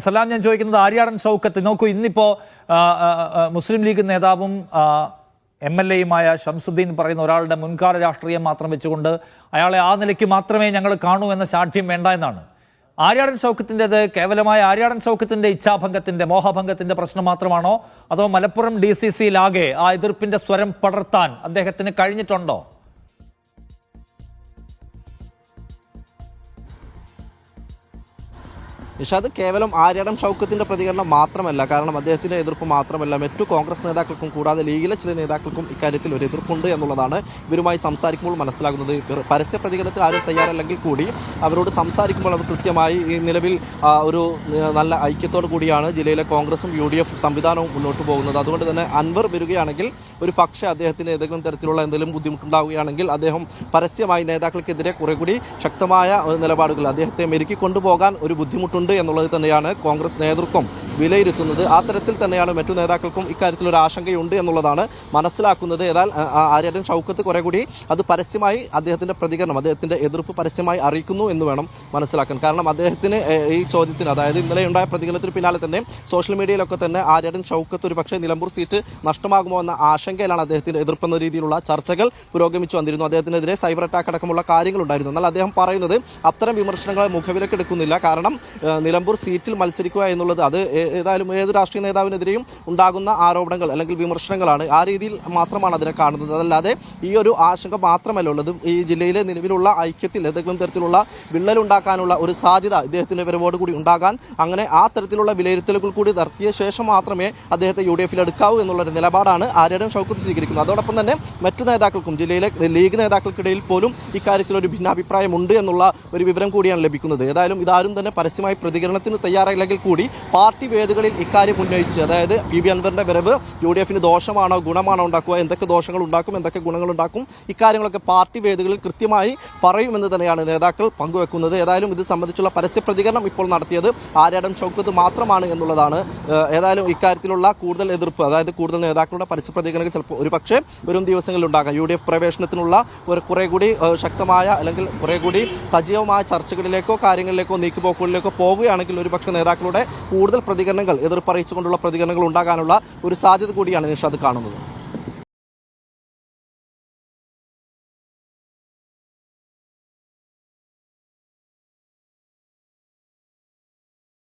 സലാം, ഞാൻ ചോദിക്കുന്നത് ആര്യാടൻ ഷൗക്കത്ത് നോക്കൂ, ഇന്നിപ്പോൾ മുസ്ലിം ലീഗ് നേതാവും MLA-യുമായ ഷംസുദ്ദീൻ പറയുന്ന ഒരാളുടെ മുൻകാല രാഷ്ട്രീയം മാത്രം വെച്ചുകൊണ്ട് അയാളെ ആ നിലയ്ക്ക് മാത്രമേ ഞങ്ങൾ കാണൂ എന്ന സാഠ്യം വേണ്ട എന്നാണ്. ആര്യാടൻ ഷൗക്കത്തിൻ്റെത് കേവലമായ ആര്യാടൻ ഷൗക്കത്തിൻ്റെ ഇച്ഛാഭംഗത്തിൻ്റെ മോഹഭംഗത്തിൻ്റെ പ്രശ്നം മാത്രമാണോ, അതോ മലപ്പുറം DCC-യിലാകെ ആ എതിർപ്പിൻ്റെ സ്വരം പടർത്താൻ അദ്ദേഹത്തിന് കഴിഞ്ഞിട്ടുണ്ടോ? നിഷാദ്, കേവലം ആര്യാടൻ ഷൗക്കത്തിന്റെ പ്രതികരണം മാത്രമല്ല, കാരണം അദ്ദേഹത്തിന്റെ എതിർപ്പ് മാത്രമല്ല, മറ്റു കോൺഗ്രസ് നേതാക്കൾക്കും കൂടാതെ ലീഗിലെ ചില നേതാക്കൾക്കും ഇക്കാര്യത്തിൽ ഒരു എതിർപ്പുണ്ട് എന്നുള്ളതാണ് ഇവരുമായി സംസാരിക്കുമ്പോൾ മനസ്സിലാകുന്നത്. പരസ്യ പ്രതികരണത്തിൽ ആരും തയ്യാറല്ലെങ്കിൽ കൂടി അവരോട് സംസാരിക്കുമ്പോൾ അവർ കൃത്യമായി ഈ നിലവിൽ ഒരു നല്ല ഐക്യത്തോടു കൂടിയാണ് ജില്ലയിലെ കോൺഗ്രസും UDF സംവിധാനവും മുന്നോട്ട് പോകുന്നത്. അതുകൊണ്ട് തന്നെ അൻവർ വരികയാണെങ്കിൽ ഒരു പക്ഷേ അദ്ദേഹത്തിന് ഏതെങ്കിലും തരത്തിലുള്ള എന്തെങ്കിലും ബുദ്ധിമുട്ടുണ്ടാവുകയാണെങ്കിൽ അദ്ദേഹം പരസ്യമായി നേതാക്കൾക്കെതിരെ കുറെ കൂടി ശക്തമായ നിലപാടുകൾ അദ്ദേഹത്തെ മെരുക്കി കൊണ്ടുപോകാൻ ഒരു ബുദ്ധിമുട്ടുണ്ട് എന്നുള്ളത് തന്നെയാണ് കോൺഗ്രസ് നേതൃത്വം വിലയിരുത്തുന്നത്. ആ തരത്തിൽ തന്നെയാണ് മറ്റു നേതാക്കൾക്കും ഇക്കാര്യത്തിൽ ഒരു ആശങ്കയുണ്ട് എന്നുള്ളതാണ് മനസ്സിലാക്കുന്നത്. ഏതായാൽ ആര്യാടൻ ഷൗക്കത്ത് കുറെ കൂടി അത് പരസ്യമായി അദ്ദേഹത്തിന്റെ പ്രതികരണം, അദ്ദേഹത്തിന്റെ എതിർപ്പ് പരസ്യമായി അറിയിക്കുന്നു എന്ന് വേണം മനസ്സിലാക്കാൻ. കാരണം അദ്ദേഹത്തിന് ഈ ചോദ്യത്തിന്, അതായത് ഇന്നലെ ഉണ്ടായ പ്രതികരണത്തിന് പിന്നാലെ തന്നെ സോഷ്യൽ മീഡിയയിലൊക്കെ തന്നെ ആര്യാടൻ ഷൗക്കത്ത് ഒരു പക്ഷേ നിലമ്പൂർ സീറ്റ് നഷ്ടമാകുമോ എന്ന ആശങ്കയിലാണ് അദ്ദേഹത്തിന്റെ എതിർപ്പെന്ന രീതിയിലുള്ള ചർച്ചകൾ പുരോഗമിച്ചു വന്നിരുന്നു. അദ്ദേഹത്തിനെതിരെ സൈബർ അറ്റാക്ക് അടക്കമുള്ള കാര്യങ്ങളുണ്ടായിരുന്നു. എന്നാൽ അദ്ദേഹം പറയുന്നത് അത്തരം വിമർശനങ്ങളെ മുഖവിലേക്ക് എടുക്കുന്നില്ല. കാരണം നിലമ്പൂർ സീറ്റിൽ മത്സരിക്കുക എന്നുള്ളത് അത് ഏതായാലും ഏത് രാഷ്ട്രീയ നേതാവിനെതിരെയും ഉണ്ടാകുന്ന ആരോപണങ്ങൾ അല്ലെങ്കിൽ വിമർശനങ്ങളാണ്. ആ രീതിയിൽ മാത്രമാണ് അതിനെ കാണുന്നത്. അതല്ലാതെ ഈ ഒരു ആശങ്ക മാത്രമല്ല ഉള്ളത്. ഈ ജില്ലയിലെ നിലവിലുള്ള ഐക്യത്തിൽ ഏതെങ്കിലും തരത്തിലുള്ള വിള്ളലുണ്ടാക്കാനുള്ള ഒരു സാധ്യത ഇദ്ദേഹത്തിന്റെ വരവോട് കൂടി ഉണ്ടാകാൻ, അങ്ങനെ ആ തരത്തിലുള്ള വിലയിരുത്തലുകൾ കൂടി നടത്തിയ ശേഷം മാത്രമേ അദ്ദേഹത്തെ UDF-ൽ എടുക്കാവൂ എന്നുള്ളൊരു നിലപാടാണ് ആര്യാടൻ ഷൗക്കത്ത് സ്വീകരിക്കുന്നത്. അതോടൊപ്പം തന്നെ മറ്റു നേതാക്കൾക്കും ജില്ലയിലെ ലീഗ് നേതാക്കൾക്കിടയിൽ പോലും ഇക്കാര്യത്തിൽ ഒരു ഭിന്നാഭിപ്രായമുണ്ട് എന്നുള്ള ഒരു വിവരം കൂടിയാണ് ലഭിക്കുന്നത്. ഏതായാലും ഇതാരും തന്നെ പരസ്യമായി പ്രതികരണത്തിന് തയ്യാറായില്ലെങ്കിൽ കൂടി പാർട്ടി വേദികളിൽ ഇക്കാര്യം ഉന്നയിച്ച്, അതായത് PB അൻവറിന്റെ വരവ് UDF-ന് ദോഷമാണോ ഗുണമാണോ ഉണ്ടാക്കുക, എന്തൊക്കെ ദോഷങ്ങൾ ഉണ്ടാക്കും, എന്തൊക്കെ ഗുണങ്ങൾ ഉണ്ടാക്കും, ഇക്കാര്യങ്ങളൊക്കെ പാർട്ടി വേദികളിൽ കൃത്യമായി പറയുമെന്ന് തന്നെയാണ് നേതാക്കൾ പങ്കുവെക്കുന്നത്. ഏതായാലും ഇത് സംബന്ധിച്ചുള്ള പരസ്യ പ്രതികരണം ഇപ്പോൾ നടത്തിയത് ആര്യാടൻ ഷൗക്കത്ത് മാത്രമാണ് എന്നുള്ളതാണ്. ഏതായാലും ഇക്കാര്യത്തിലുള്ള കൂടുതൽ എതിർപ്പ്, അതായത് കൂടുതൽ നേതാക്കളുടെ പരസ്യ പ്രതികരണങ്ങൾ ചിലപ്പോൾ ഒരു പക്ഷേ വരും ദിവസങ്ങളിൽ ഉണ്ടാകാം. UDF പ്രവേശനത്തിനുള്ള ഒരു കുറെ കൂടി ശക്തമായ അല്ലെങ്കിൽ കുറെ കൂടി സജീവമായ ചർച്ചകളിലേക്കോ കാര്യങ്ങളിലേക്കോ നീക്കുപോക്കുകളിലേക്കോ പോവുകയാണെങ്കിൽ ഒരു പക്ഷേ നേതാക്കളുടെ കൂടുതൽ പ്രതികരണങ്ങൾ, എതിർപ്പറിയിച്ചുകൊണ്ടുള്ള പ്രതികരണങ്ങൾ ഉണ്ടാകാനുള്ള ഒരു സാധ്യത കൂടിയാണ് നിഷാദ് കാണുന്നത്.